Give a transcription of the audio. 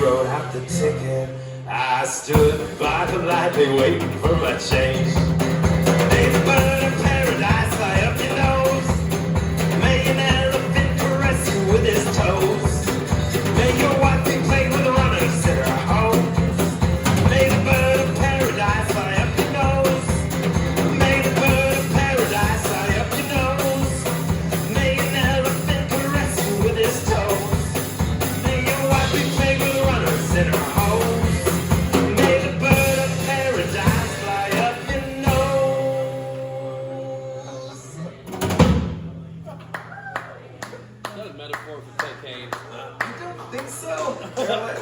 wrote out the ticket. I stood by politely waiting for my change. May the bird of paradise fly up your nose. May an elephant caress you with his toes. May your wife be played with runners in her home. May the bird of paradise fly up your nose. May the bird of paradise fly up your nose. May an elephant caress you with his toes. May your wife be played with runners in her home. May the bird of paradise fly up your nose. That was a metaphor for cocaine. I don't think so.